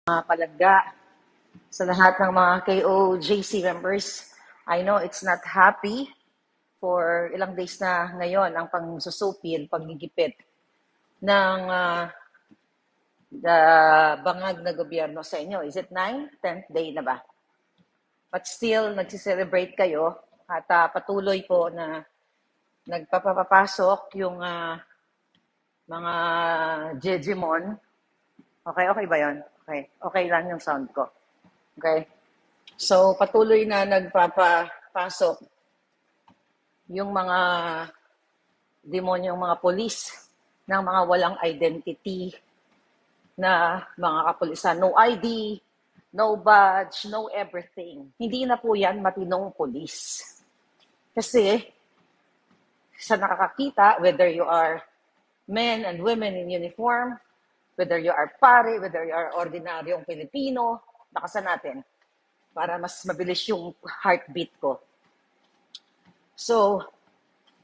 mga palagga, sa lahat ng mga KOJC members. I know it's not happy for ilang days na ngayon ang pangsusupil, paggigipit ng bangag na gobyerno sa inyo. Is it 9th, 10th day na ba? But still, nagsiselebrate kayo at patuloy po na nagpapapasok yung mga Jejimon. Okay ba yan? Okay lang yung sound ko. Okay? So, patuloy na nagpapasok yung mga demonyong mga polis ng mga walang identity na mga kapulisan. No ID, no badge, no everything. Hindi na po yan matinong polis. Kasi, sa nakakakita, whether you are men and women in uniform, whether you are pare, whether you are ordinaryong Pilipino, nakasan natin para mas mabilis yung heartbeat ko. So,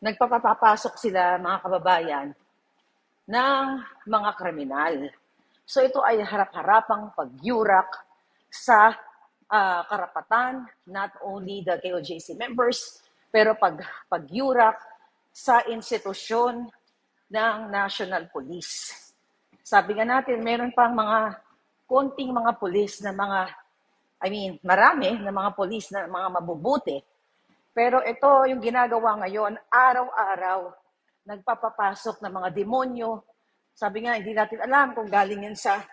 nagpapapasok sila, mga kababayan, ng mga kriminal. So, ito ay harap-harapang pagyurak sa karapatan, not only the KOJC members, pero pagyurak sa institusyon ng National Police. Sabi nga natin, meron pang mga konting mga pulis na marami na mga pulis na mga mabubuti. Pero ito yung ginagawa ngayon, araw-araw, nagpapapasok ng mga demonyo. Sabi nga, hindi natin alam kung galing yan sa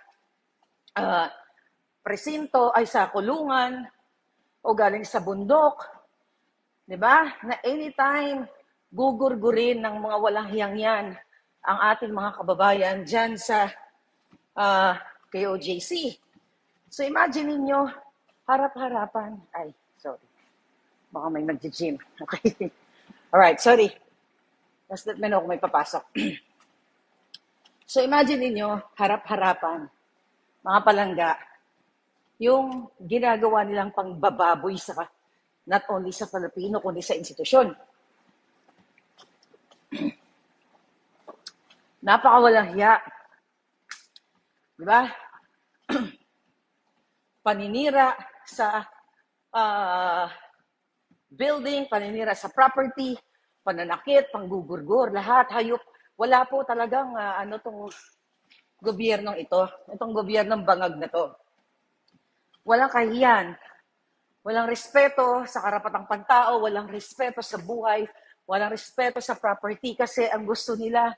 presinto, ay sa kulungan, o galing sa bundok. Diba? Na anytime, gugurgurin ng mga walang hiyang yan ang ating mga kababayan dyan sa KOJC. So imagine niyo harap-harapan. Ay, sorry. Baka may nag-gym. Okay. Alright, sorry. Just let me know kung may papasok. So imagine niyo harap-harapan, mga palangga, yung ginagawa nilang pangbababoy sa not only sa Pilipino, kundi sa institusyon. Napakawalang hiya. Diba? Paninira sa building, paninira sa property, pananakit, panggugurgur, lahat, hayop. Wala po talagang tong gobyernong ito, itong gobyernong bangag na to. Walang kahiyan, walang respeto sa karapatang pantao, walang respeto sa buhay, walang respeto sa property kasi ang gusto nila,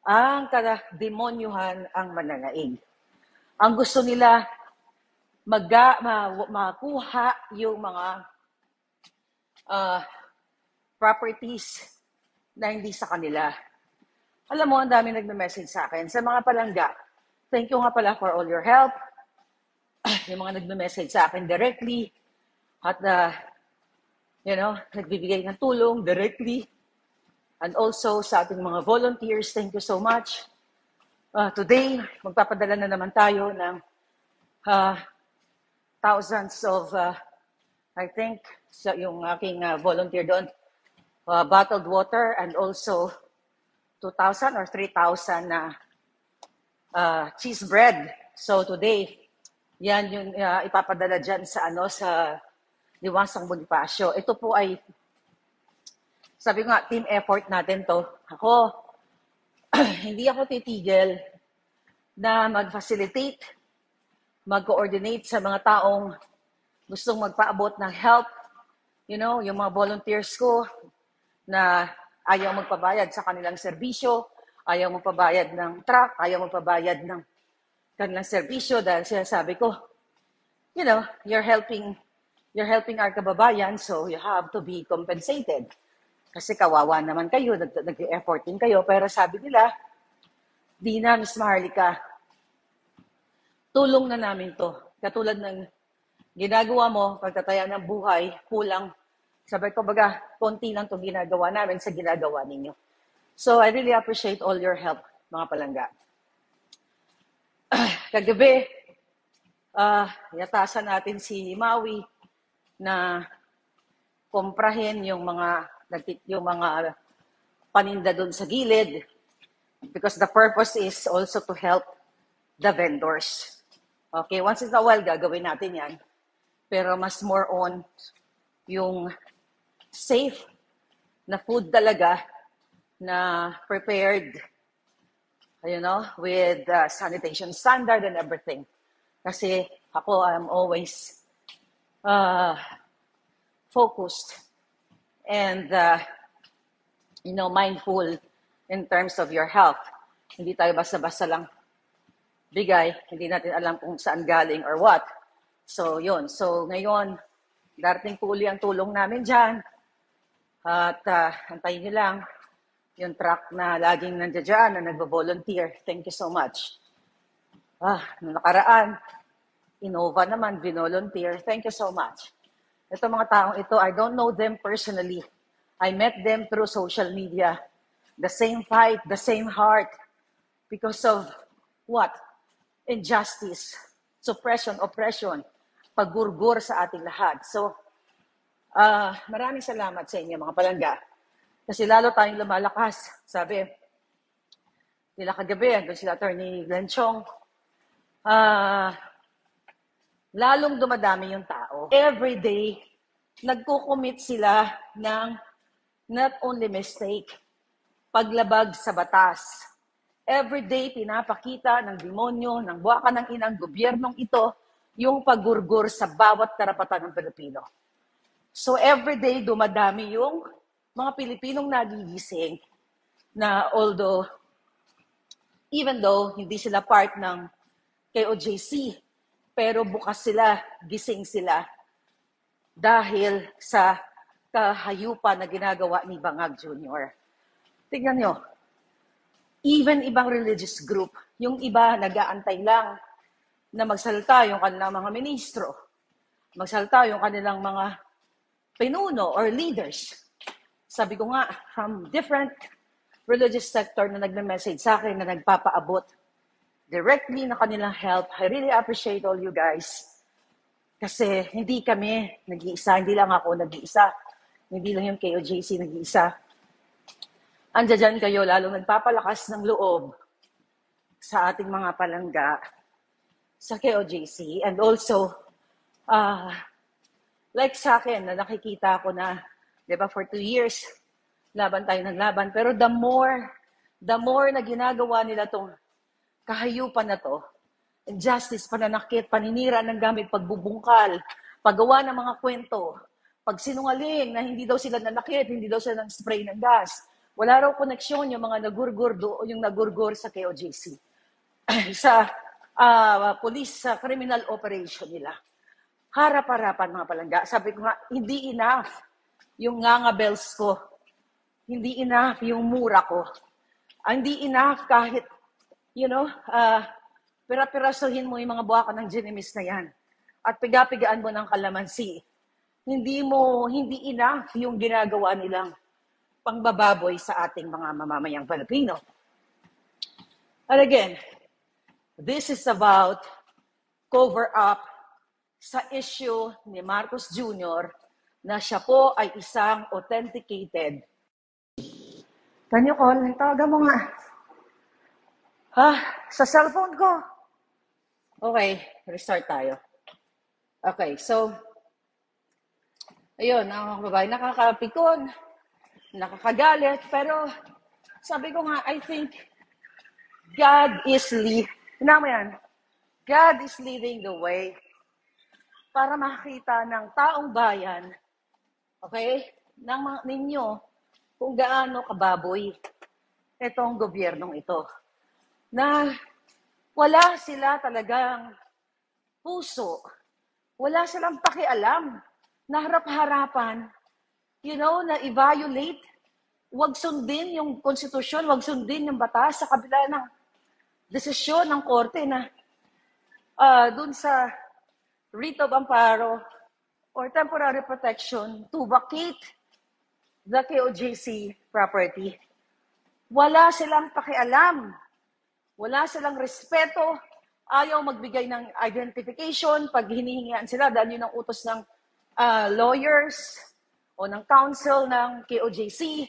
ang demonyohan ang mananaig. Ang gusto nila, makuha yung mga properties na hindi sa kanila. Alam mo, ang dami nagme-message sa akin. Sa mga palangga, thank you nga pala for all your help. Yung mga nagme-message sa akin directly at nagbibigay ng tulong directly. And also sa ating mga volunteers, thank you so much. Today, magpapadala na naman tayo ng thousands of, I think, yung aking volunteer doon, bottled water and also 2,000 or 3,000 na cheese bread. So today, yan yung ipapadala dyan sa Liwasang Bonifacio. Ito po ay, sabi ko nga, team effort natin to. Ako, hindi ako titigil na mag-facilitate, mag-coordinate sa mga taong gustong magpaabot ng help. You know, yung mga volunteers ko na ayaw magpabayad sa kanilang serbisyo, ayaw magpabayad ng truck, ayaw magpabayad ng kanilang serbisyo dahil sinasabi ko, you know, you're helping our kababayan, so you have to be compensated. Kasi kawawa naman kayo, nag-effort din kayo, pero sabi nila, di na, Miss Maharlika, tulong na namin to. Katulad ng ginagawa mo, pagtataya ng buhay, kulang. Sabi ko, baga, konti lang to ginagawa namin sa ginagawa ninyo. So, I really appreciate all your help, mga palangga. Kagabi, yatasan natin si Maui na komprahin yung mga paninda doon sa gilid because the purpose is also to help the vendors. Okay, once in a while, gagawin natin yan. Pero mas more on yung safe na food talaga na prepared, with sanitation standard and everything. Kasi ako, I'm always uh, focused and, mindful in terms of your health. Hindi tayo basta-basta lang bigay, hindi natin alam kung saan galing or what. So, yun. So, ngayon, darating po uli ang tulong namin dyan. At antayin nyo lang yung truck na laging nandiyan dyan na nagbo-volunteer. Thank you so much. Nung nakaraan, Innova naman, volunteer. Thank you so much. Ito mga taong ito, I don't know them personally. I met them through social media. The same fight, the same heart. Because of what? Injustice, suppression, oppression, paggurgur sa ating lahat. So, maraming salamat sa inyo mga palangga. Kasi lalo tayong lumalakas. Sabi, nila kagabi, hanggang sila Attorney Glenn Chong, lalong dumadami yung tao. Every day, nagko-commit sila ng not only mistake, paglabag sa batas. Every day, pinapakita ng demonyo, ng buwakan ng inang gobyernong ito, yung paggurgur sa bawat karapatan ng Pilipino. So every day, dumadami yung mga Pilipinong nagigising na even though hindi sila part ng KOJC, pero bukas sila, gising sila dahil sa kahayupan na ginagawa ni Bangag Jr. Tingnan nyo, even ibang religious group, yung iba nag-aantay lang na magsalita yung kanilang mga ministro, magsalita yung kanilang mga pinuno or leaders. Sabi ko nga, from different religious sector na nagme-message sa akin na nagpapaabot directly na kanilang help. I really appreciate all you guys. Kasi hindi kami nag-iisa, hindi lang ako nag-iisa. Hindi lang yung KOJC nag-iisa. Andiyan kayo, lalong nagpapalakas ng loob sa ating mga palangga sa KOJC. And also, like sa akin, na nakikita ko na, di ba, for 2 years, laban tayo ng laban. Pero the more na ginagawa nila tong kahayupan na to, injustice, pananakit, paninira ng gamit, pagbubungkal, paggawa ng mga kwento, pagsinungaling na hindi daw sila nanakit, hindi daw sila nang spray ng gas. Wala raw koneksyon yung mga nagurgur sa KOJC. sa police, sa criminal operation nila. Harap-harapan mga palangga. Sabi ko nga, hindi enough yung ngangabels ko. Hindi enough yung mura ko. Hindi enough kahit pira-pirasohin mo yung mga buwakan ng ginimis na yan at piga-pigaan mo ng kalamansi. Hindi enough yung ginagawa nilang pangbababoy sa ating mga mamamayang Pilipino. And again, this is about cover up sa issue ni Marcos Jr. na siya po ay isang authenticated. Tanyo ko, tawagan mo nga. Sa cellphone ko. Okay, restart tayo. Okay, so, ayun, ang babae nakakapikon, nakakagalit, pero sabi ko nga, I think God is leading the way para makita ng taong bayan, okay, ninyo kung gaano kababoy itong gobyernong ito. Na wala sila talagang puso, wala silang pakialam na harap-harapan, na i-violate, wag sundin yung konstitusyon, wag sundin yung batas sa kabila ng desisyon ng korte na dun sa writ of amparo or temporary protection to vacate the KOJC property. Wala silang pakialam. Wala silang respeto, ayaw magbigay ng identification pag hinihingian sila dahil yun ang utos ng lawyers o ng counsel ng KOJC.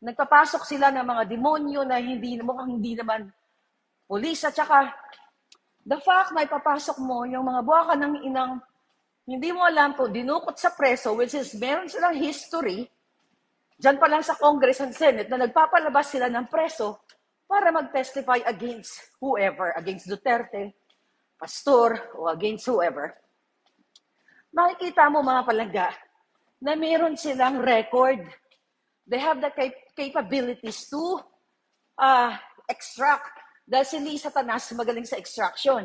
Nagpapasok sila ng mga demonyo na hindi naman pulis at saka The fact na ipapasok mo yung mga buwaka ng inang hindi mo alam kung dinukot sa preso, which is meron silang history, dyan pa lang sa Congress and Senate, na nagpapalabas sila ng preso para mag-testify against whoever, against Duterte, pastor, o against whoever. Makikita mo mga palangga na meron silang record. They have the capabilities to extract. Dahil si Lee Satanas magaling sa extraction.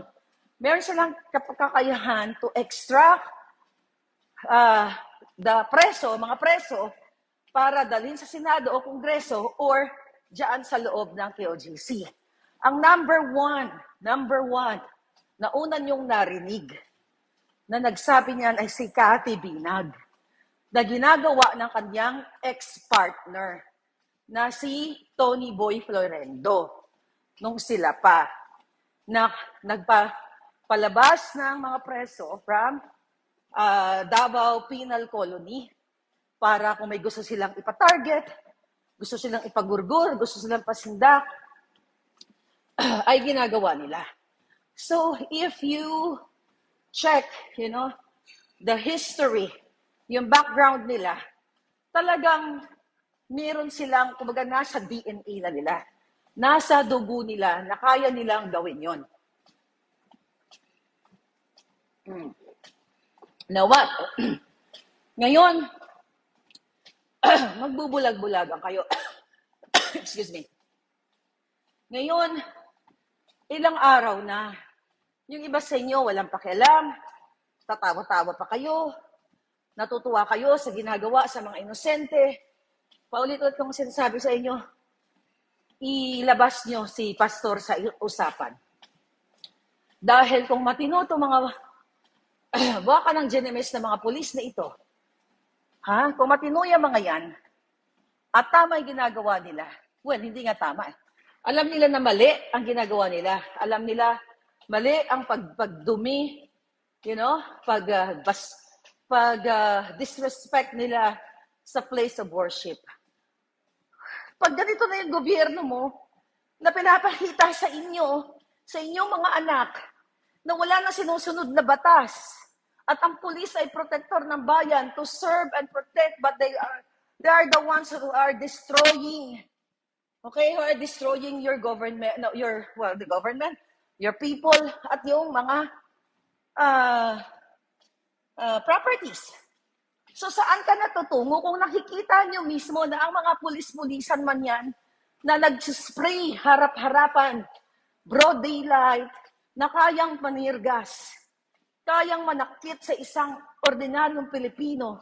Meron silang kakayahan to extract the preso, mga preso, para dalhin sa Senado o Kongreso or dyan sa loob ng KOJC. Ang number one, na una niyong narinig na nagsabi niyan ay si Cathy Binag, na ginagawa ng kanyang ex-partner na si Tony Boy Florendo nung sila pa na nagpalabas ng mga preso from Davao Penal Colony para kung may gusto silang ipatarget, gusto silang ipagurgur, gusto silang pasindak, ay ginagawa nila. So if you check, the history, yung background nila, talagang meron silang, kumbaga nasa DNA na nila. Nasa dugo nila na kaya nilang gawin yon. Now what? Ngayon, magbubulag-bulagan kayo. Excuse me. Ngayon, ilang araw na, yung iba sa inyo walang pakialam, tatawa-tawa pa kayo, natutuwa kayo sa ginagawa sa mga inosente. Paulit-ulit kong sinasabi sa inyo, ilabas nyo si pastor sa usapan. Dahil kung matino itong mga baka ng GNMS na mga pulis na ito, kung matino yung mga yan, at tama yung ginagawa nila, well, hindi nga tama. Alam nila na mali ang ginagawa nila. Alam nila mali ang pagdumi, disrespect nila sa place of worship. Pag ganito na yung gobyerno mo, na pinapakita sa inyong mga anak, na wala na sinusunod na batas, at ang pulis ay protector ng bayan to serve and protect, but they are the ones who are destroying, who are destroying your government, the government, your people, at yung mga properties. So saan ka natutungo kung nakikita nyo mismo na ang mga pulis-pulisan man yan na nag-spray harap-harapan, broad daylight, na kayang manirgas, kayang manakit sa isang ordinaryong Pilipino,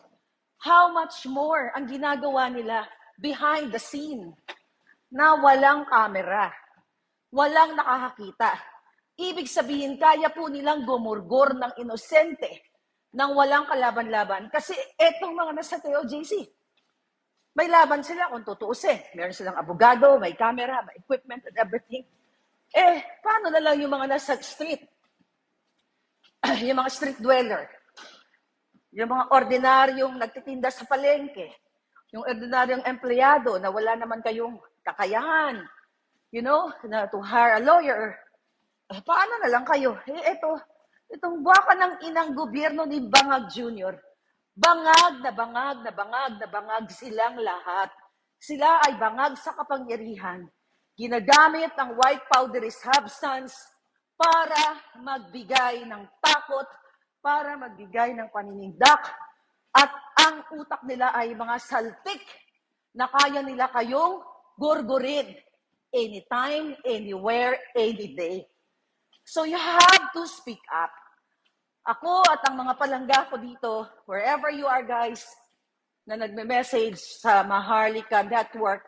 how much more ang ginagawa nila behind the scene na walang kamera, walang nakakakita. Ibig sabihin, kaya po nilang gumurgor ng inosente nang walang kalaban-laban. Kasi etong mga nasa TOJC, may laban sila kung tutuusin. Meron silang abogado, may camera, may equipment and everything. Paano na lang yung mga nasa street? Yung mga street dweller. Yung mga ordinaryong nagtitinda sa palengke. Yung ordinaryong empleyado na wala naman kayong kakayahan. Na to hire a lawyer. Paano na lang kayo? Itong buwaka ng inang gobyerno ni Bangag Jr., bangag na bangag silang lahat. Sila ay bangag sa kapangyarihan. Ginagamit ang white powdery substance para magbigay ng takot, para magbigay ng paninindak, at ang utak nila ay mga saltik na kaya nila kayong gurgurin anytime, anywhere, any day. So you have to speak up. Ako at ang mga palangga ko dito, wherever you are guys, na nagme-message sa Maharlika Network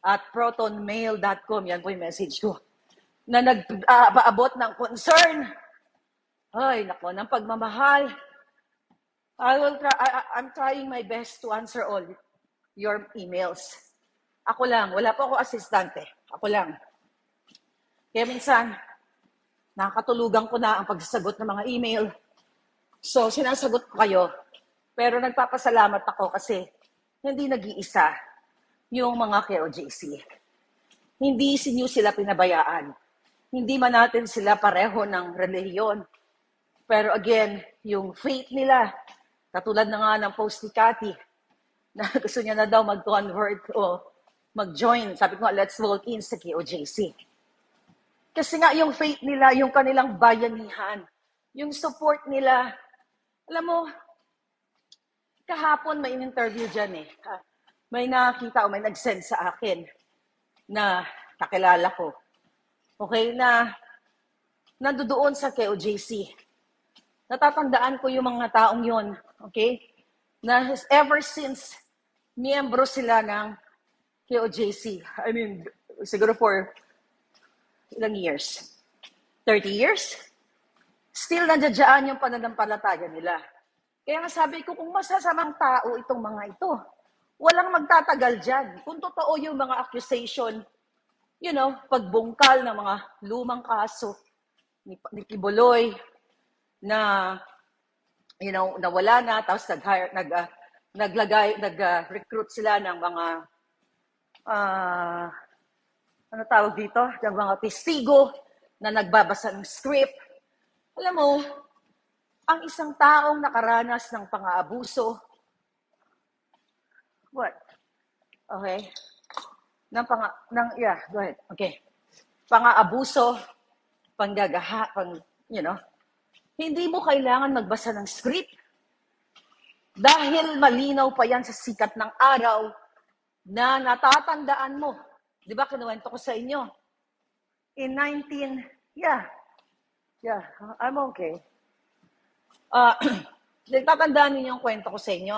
at protonmail.com, yan po yung message ko, na nagpaabot ng concern. Ay, nako, ng pagmamahal. I'm trying my best to answer all your emails. Ako lang, wala po ako asistante. Ako lang. Kaya minsan, nakakatulugan ko na ang pagsasagot ng mga email. So, sinasagot ko kayo. Pero nagpapasalamat ako kasi hindi nag-iisa yung mga KOJC. Hindi sinyo sila pinabayaan. hindi man natin sila pareho ng relihiyon. Pero again, yung faith nila, katulad na nga ng post ni Cathy, na gusto niya na daw mag-convert o mag-join. Sabi ko nga, let's vote in sa KOJC. Kasi nga yung faith nila, yung kanilang bayanihan, yung support nila. Alam mo, kahapon may in-interview dyan eh. May nakita o may nag-send sa akin na kakilala ko. Okay, na nandoon sa KOJC. Natatandaan ko yung mga taong yon, okay? Na ever since miyembro sila ng KOJC. I mean, siguro for ilang years? 30 years? Still nandiyan yung pananampalataya nila. Kaya nga sabi ko, kung masasamang tao itong mga ito, walang magtatagal dyan. Kung totoo yung mga accusation, you know, pagbungkal ng mga lumang kaso ni Kibuloy na, you know, nawala na, tapos nag-recruit sila ng mga, ano tawag dito, ng mga testigo na nagbabasa ng script. Alam mo, ang isang taong nakaranas ng pang-aabuso, what? Okay. Yeah, go ahead. Okay. Pang-aabuso, you know, hindi mo kailangan magbasa ng script dahil malinaw pa yan sa sikat ng araw na natatandaan mo. Di ba, kinuwento ko sa inyo. In 19, yeah, I'm okay. Natatandaan niyo yung kwento ko sa inyo.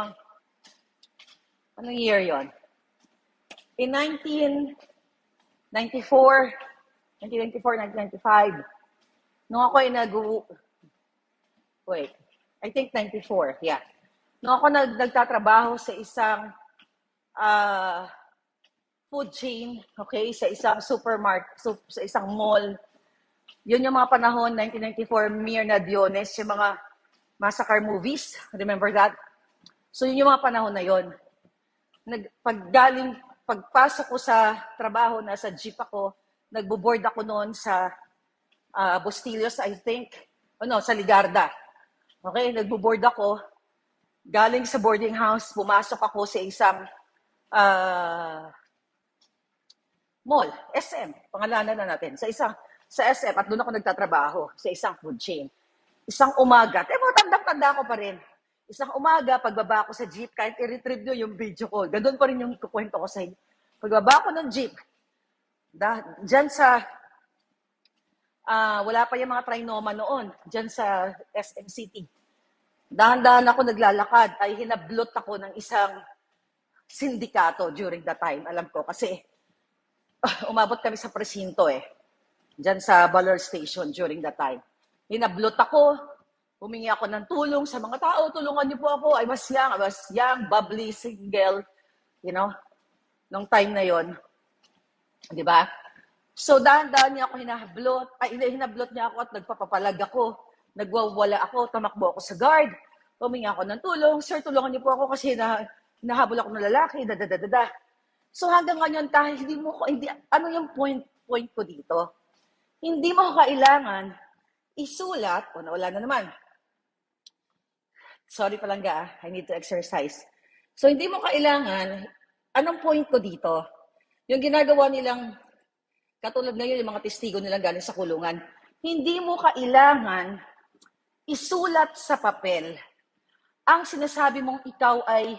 Anong year yon? In 1994, 1995, nung ako ay I think 94, yeah. Nung ako nagtatrabaho sa isang food chain, okay, sa isang supermarket, sa isang mall. Yun yung mga panahon, 1994, Mirna Diones, yung mga massacre movies. Remember that? So yun yung mga panahon na yun. Pagpasok ko sa trabaho, nasa jeep ako, nagbo-board ako noon sa Bustillos, I think. Sa Ligarda. Okay, nagbo-board ako. Galing sa boarding house, pumasok ako sa isang mall, SM, pangalanan na natin, sa SM, at doon ako nagtatrabaho, sa isang food chain. Isang umaga, tandang-tanda ko pa rin. Isang umaga, pagbaba ko sa jeep, kahit i-retrieve nyo yung video ko, ganoon pa rin yung kukwento ko sa inyo. Pagbaba ko ng jeep, dyan sa, wala pa yung mga trinoma noon, dyan sa SM City. Dahan-dahan ako naglalakad, ay hinablot ako ng isang sindikato during that time. Alam ko, kasi umabot kami sa presinto dyan sa Baler Station during that time. Hinablot ako, humingi ako ng tulong sa mga tao, tulungan niyo po ako. I was young, bubbly, single, you know, nung time na yon, di ba? So, dahan-dahan niya ako hinablot niya ako at nagpapapalag ako, nagwawala ako, tamakbo ako sa guard, humingi ako ng tulong, sir, tulungan niyo po ako kasi nahabol ako ng lalaki, So, hanggang ngayon, kahit ano yung point ko dito? Hindi mo kailangan isulat, wala na naman. Sorry palangga, I need to exercise. So, hindi mo kailangan, anong point ko dito? Yung ginagawa nilang, katulad ngayon, yung mga testigo nilang galing sa kulungan, hindi mo kailangan isulat sa papel ang sinasabi mong ikaw ay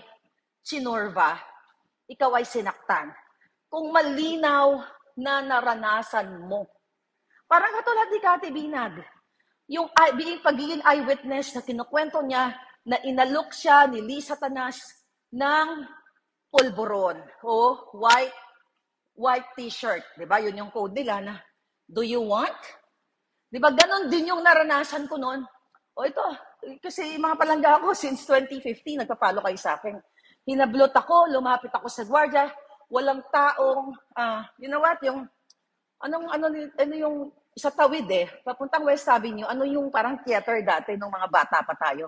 sinurva, ikaw ay sinaktan. Kung malinaw na naranasan mo. Parang katulad ni Cathy Binag, yung pagiging eyewitness na kinukwento niya na inalok siya ni Lisa Tanas ng pulburon o white t-shirt. Diba? Yun yung code nila na, do you want? Diba? Ganon din yung naranasan ko noon. O ito, kasi mga palangga ako since 2015, nagpa-follow kayo sa akin. Hinablot ako, lumapit ako sa gwardiya, walang taong, you know what, yung, ano yung, sa tawid papuntang West Avenue, ano yung parang theater dati nung mga bata pa tayo,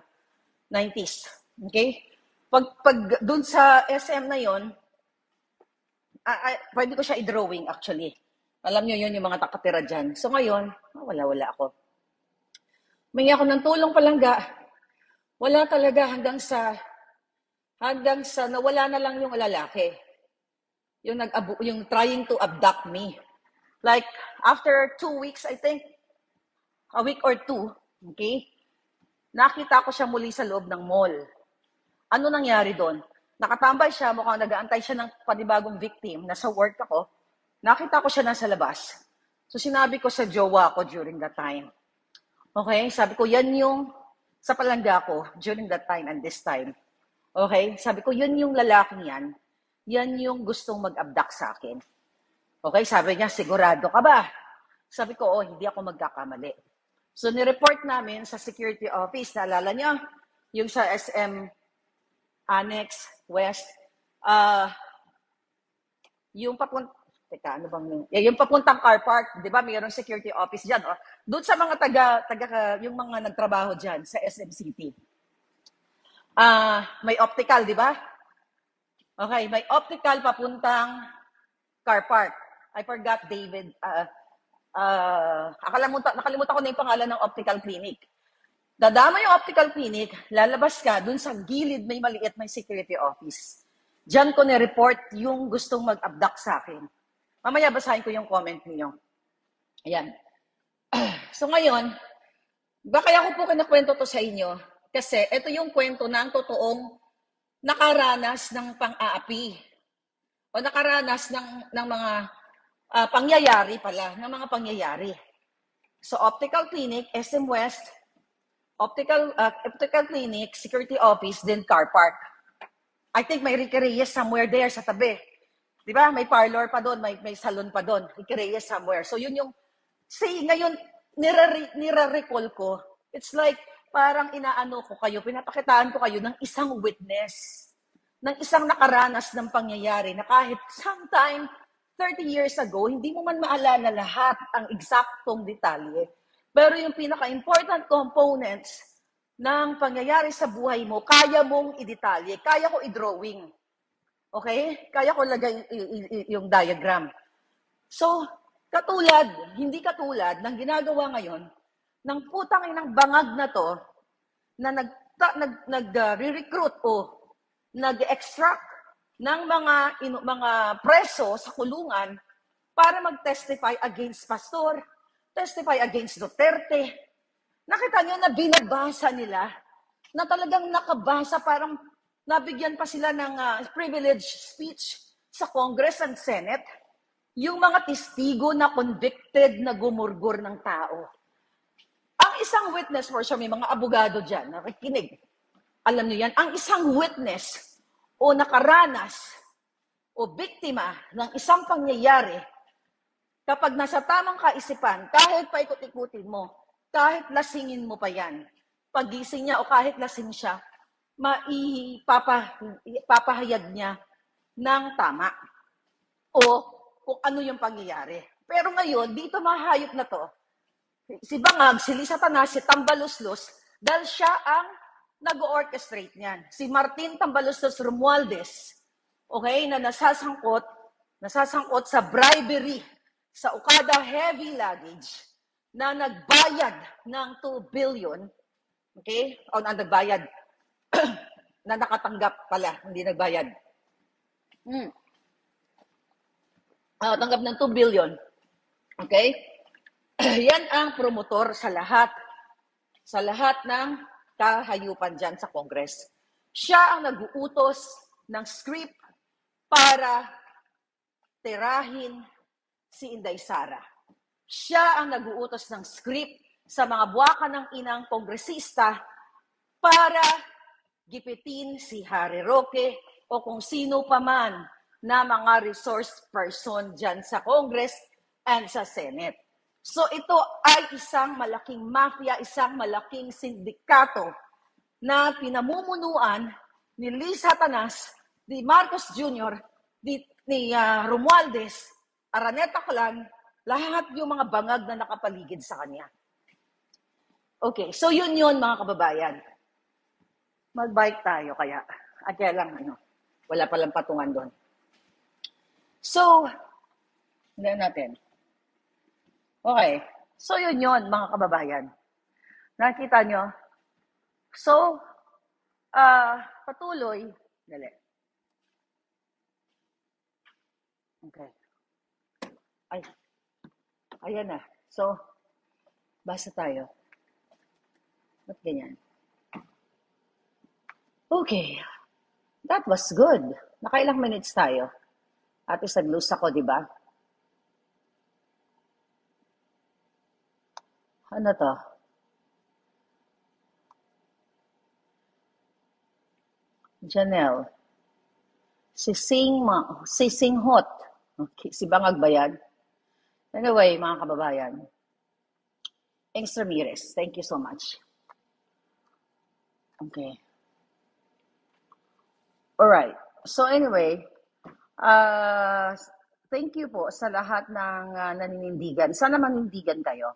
90s, okay? Pag dun sa SM na yon, pwede ko siya i-drawing actually. Alam nyo yun, yung mga nakatira dyan. So ngayon, wala ako. Humingi ako ng tulong palangga. Wala talaga hanggang sa nawala na lang yung lalaki. Yung trying to abduct me. Like, after 2 weeks, I think, a week or 2, okay, nakita ko siya muli sa loob ng mall. Ano nangyari doon? Nakatambay siya, mukhang nag-aantay siya ng panibagong victim. Nasa work ako. Nakita ko siya nasa labas. So, sinabi ko sa jowa ko during that time. Okay? Sabi ko, yan yung sa palangga ko during that time and this time. Okay? Sabi ko, yun yung lalaking yan. Yan yung gustong mag-abduct sa akin. Okay? Sabi niya, sigurado ka ba? Sabi ko, hindi ako magkakamali. So, nireport namin sa security office. Naalala niyo? Yung sa SM Annex West. Yung papunta, yung papuntang car park, di ba, mayroong security office dyan. Doon sa mga yung mga nagtrabaho dyan sa SM City. May optical, di ba? Okay, may optical papuntang car park. I forgot David. Nakalimutan ko na yung pangalan ng optical clinic. Dadama yung optical clinic, lalabas ka, dun sa gilid may maliit, may security office. Diyan ko ni-report yung gustong mag-abduct sa akin. Mamaya basahin ko yung comment niyo. Ayan. So ngayon, kaya ko po kinakwento to sa inyo, kasi ito yung kwento ng totoong nakaranas ng pang-aapi. O nakaranas ng mga pangyayari pala, ng mga pangyayari. So optical clinic, SM West, optical clinic, security office, then car park. I think may Ricky Reyes somewhere there sa tabi. Di ba? May parlor pa doon, may salon pa doon. Ricky Reyes somewhere. So yun yung, ngayon, nire-recall ko. It's like, parang inaano ko kayo, pinapakitaan ko kayo ng isang witness, ng isang nakaranas ng pangyayari na kahit sometime 30 years ago, hindi mo man maalala lahat ang eksaktong detalye. Pero yung pinaka-important components ng pangyayari sa buhay mo, kaya mong i-detalye, kaya ko i-drawing. Okay? Kaya ko lagay yung diagram. So, hindi katulad ng ginagawa ngayon ng putang inang bangag na to na nag-recruit o nag-extract ng mga preso sa kulungan para mag-testify against pastor, testify against Duterte. Nakita niyo na binabasa nila, na talagang nakabasa, parang nabigyan pa sila ng privilege speech sa Congress and Senate, yung mga testigo na convicted na gumurgur ng tao. Ang isang witness, for sure, may mga abogado dyan, nakikinig. Alam niyo yan, ang isang witness o nakaranas o biktima ng isang pangyayari, kapag nasa tamang kaisipan, kahit paikot-ikutin mo, kahit lasingin mo pa yan, pagising niya o kahit lasing siya, papahayag niya ng tama o kung ano yung pangyayari. Pero ngayon, dito mahayop na to, si Bangag, si Lisa Tanas, si Tambaluslos, dahil siya ang nag-orchestrate niyan. Si Martin Tambaluslos Romualdez, okay, na nasasangkot sa bribery sa Okada Heavy Luggage, na nagbayad ng 2 billion, okay? O nagbayad, na nakatanggap pala, hindi nagbayad. Tanggap ng 2 billion, okay? Yan ang promotor sa lahat ng kahayupan dyan sa Congress. Siya ang nag-uutos ng script para tirahin si Inday Sara. Siya ang nag-uutos ng script sa mga buwaka ng inang kongresista para gipitin si Harry Roque o kung sino pa man na mga resource person dyan sa Congress and sa Senate. So ito ay isang malaking mafia, isang malaking sindikato na pinamumunuan ni Lisa Tanas, ni Marcos Jr., ni Romualdez, Araneta Clan, lahat yung mga bangag na nakapaligid sa kanya. Okay, so yun mga kababayan. Mag-bike tayo kaya. At kaya lang, wala palang patungan doon. So, hindi natin. Okay. So, yun, mga kababayan. Nakita nyo? So, patuloy. Dali. Okay. Ay, ayan na. So, basa tayo. Ba't ganyan? Okay. That was good. Nakailang minutes tayo. At least nag-lose ako, di ba? Ano to? Janelle. Si Sing Hot. Okay. Si Bangag ba yan? Anyway, mga kababayan. Ings Ramirez, thank you so much. Okay. Alright. So anyway, uh, thank you po sa lahat ng naninindigan. Sana manindigan kayo.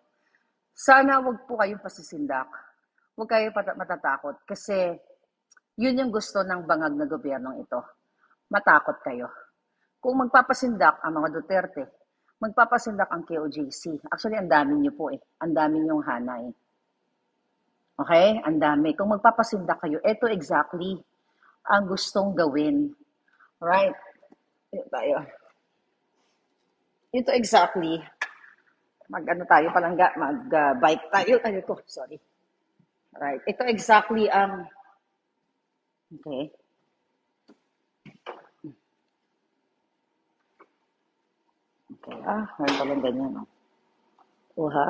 Sana wag po kayong pasisindak. Huwag kayo matatakot kasi yun yung gusto ng bangag na gobyernong ito. Matakot kayo. Kung magpapasindak ang mga Duterte, magpapasindak ang KOJC. Actually, ang dami niyo po eh. Ang dami niyong hanay. Okay? Ang dami. Kung magpapasindak kayo, ito exactly ang gustong gawin. Right? Ito tayo. Ito exactly. Mag-ano tayo palangga, mag-bike tayo. Ay ko, sorry. Right. Ito exactly ang okay. Okay. Meron palang ganyan. Oh, ha?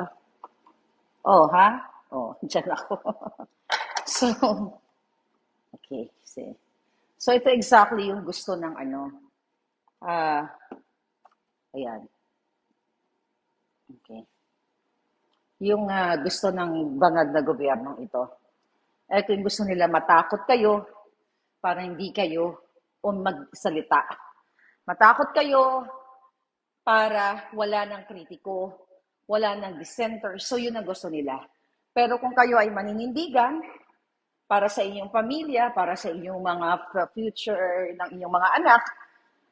Oh, ha? Oh, dyan ako. So, okay. See. So, ito exactly yung gusto ng ano. Ayan. Okay. Yung gusto ng bangag na gobyernong ito. Ito yung gusto nila matakot kayo para hindi kayo magsalita. Matakot kayo para wala ng kritiko, wala ng dissenter. So yun ang gusto nila. Pero kung kayo ay maninindigan para sa inyong pamilya, para sa inyong mga future ng inyong mga anak,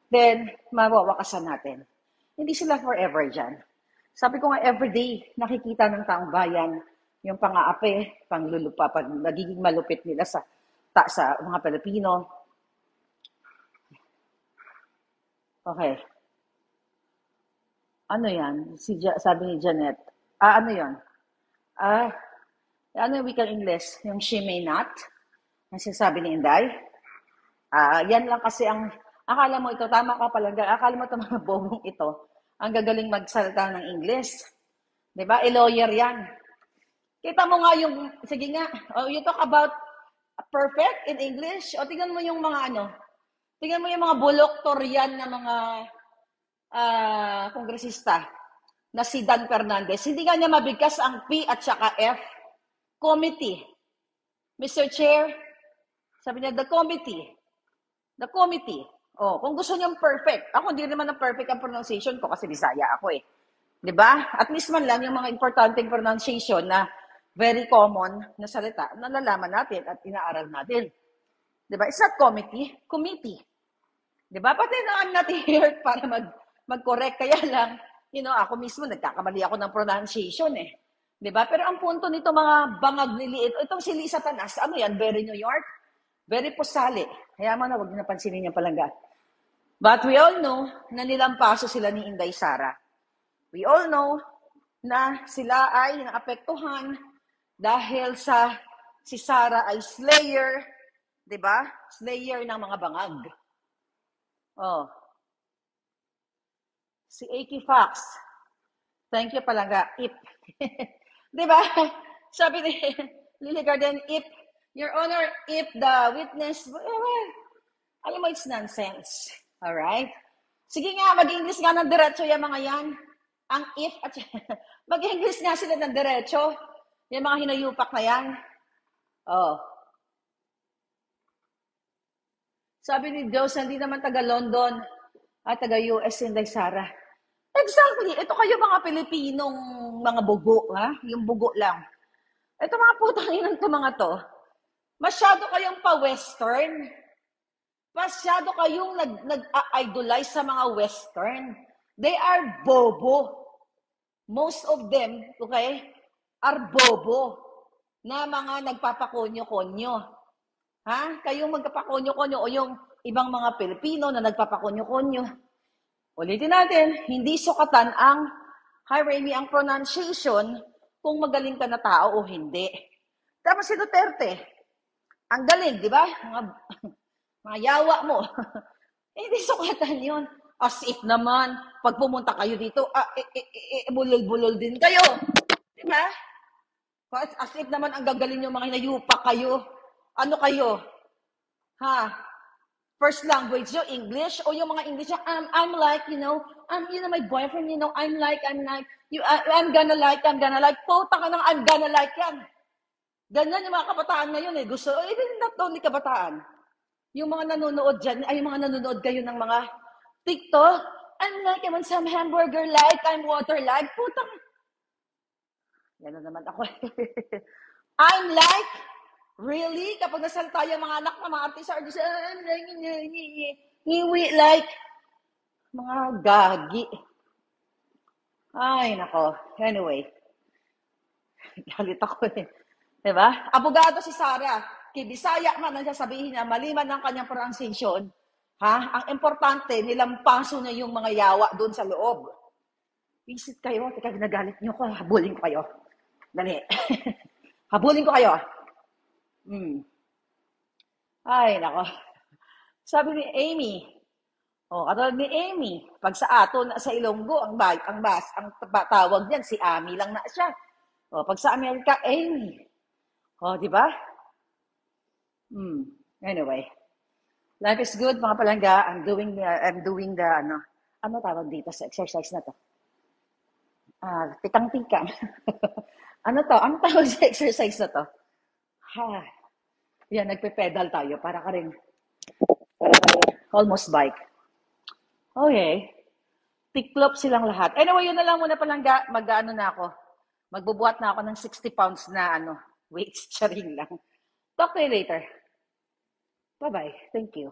then mawawakasan natin. Hindi sila forever dyan. Sabi ko nga everyday, nakikita ng taong bayan yung pang-aapi, panglulupa, pag nagiging malupit nila sa mga Pilipino. Okay. Ano yan? Sabi ni Janet. Ano yan? Ano yung wikang English? Yung she may not? Ang sinasabi ni Inday? Yan lang kasi ang, akala mo ito, tama ka pala, akala mo ito mga bobong ito, ang gagaling magsalita ng English. Diba? E-lawyer yan. Kita mo nga yung, sige nga, you talk about perfect in English, o tingnan mo yung mga ano, tingnan mo yung mga bulok-torian na mga kongresista na si Dan Fernandez. Hindi nga niya mabigkas ang P at saka F. Committee. Mr. Chair, sabi niya, the committee. The committee. Oh, kung gusto niyang perfect. Ako, hindi naman na perfect ang pronunciation ko kasi Bisaya ako eh. 'Di ba? At least man lang yung mga importanteng pronunciation na very common na salita, nalalaman natin at inaaral natin. 'Di ba? It's not committee. 'Di ba? Pati na I'm not here para mag-correct. Kaya lang, ako mismo nagkakamali ako ng pronunciation eh. 'Di ba? Pero ang punto nito mga bangag niliit, itong si Lisa Tanas, ano yan? Very New York? Very Pusali. Kaya mo na, huwag niyo napansinin yung palangga. But we all know na nilampaso sila ni Inday Sara. We all know na sila ay naapektuhan dahil si Sara ay slayer, 'di ba? Slayer ng mga bangag. Oh. Si Aki Fox. Thank you palangga. Ip. 'Di ba? Sabi ni Lily Garden, Your Honor, if the witness, well, alam mo, it's nonsense. Alright? Sige nga, mag-English nga ng diretso yung mga yan. Ang if at mag-English nga sila ng diretso. Yung mga hinayupak na yan. Oh. Sabi ni Diyos, hindi naman taga-London at taga-US Inday Sara. Exactly. Ito kayo mga Pilipinong mga bugo, ha? Yung bugo lang. Ito mga putang inang to mga to. Masyado kayong pa-Western. Masyado kayong nag-idolize sa mga Western. They are bobo. most of them, okay, are bobo na mga nagpapakonyo-konyo. Ha? Kayong magpapakonyo-konyo o yung ibang mga Pilipino na nagpapakonyo-konyo. Ulitin natin, hindi sukatan ang, hi Remy, ang pronunciation kung magaling ka na tao o hindi. Tapos si Duterte, ang galing, di ba? Mga yawa mo. Hindi sukatan yun. As if naman, pag pumunta kayo dito, bulol-bulol din kayo. Di ba? As if naman ang gagaling yung mga hinayupa kayo. Ano kayo? Ha? First language yung English o yung mga English I'm like, my boyfriend, I'm gonna like, puta ka ng I'm gonna like yan. Ganyan yung mga kabataan ngayon eh. Gusto, even not only kabataan. Yung mga nanonood dyan, ay yung mga nanonood kayo ng mga TikTok, I'm like, I want some hamburger like, I'm water like, putang. Yan na naman ako. I'm like, really? Kapag nasalta yung mga anak na mga artista, I'm like, ngiwi like, mga gagi. Ay, nako. Anyway. Galit ako eh. Diba? Abogado si Sarah. Kibisaya man ang sasabihin niya, maliman ng kanyang pronunciation, ha? Ang importante, nilampaso niya yung mga yawa doon sa loob. Visit kayo, teka, ginagalit niyo ko, habulin ko kayo. Dali. Habulin ko kayo. Ay, nako. Sabi ni Amy, katulad ni Amy, pag sa ato sa Ilonggo, ang tawag niyan, si Ami lang na siya. Pag sa Amerika, Amy. Di ba? Anyway. Life is good, mga palangga. I'm doing the, ano tawag dito sa exercise na to? Tikang-tikang. Ano tawag sa exercise na to? Yan, nagpe-pedal tayo para ka rin almost bike. Okay. Tiklop silang lahat. Anyway, yun na lang muna palangga. Mag-ano na ako. Magbubuhat na ako ng 60 pounds na weights. Charing lang. Talk to you later. Bye-bye. Thank you.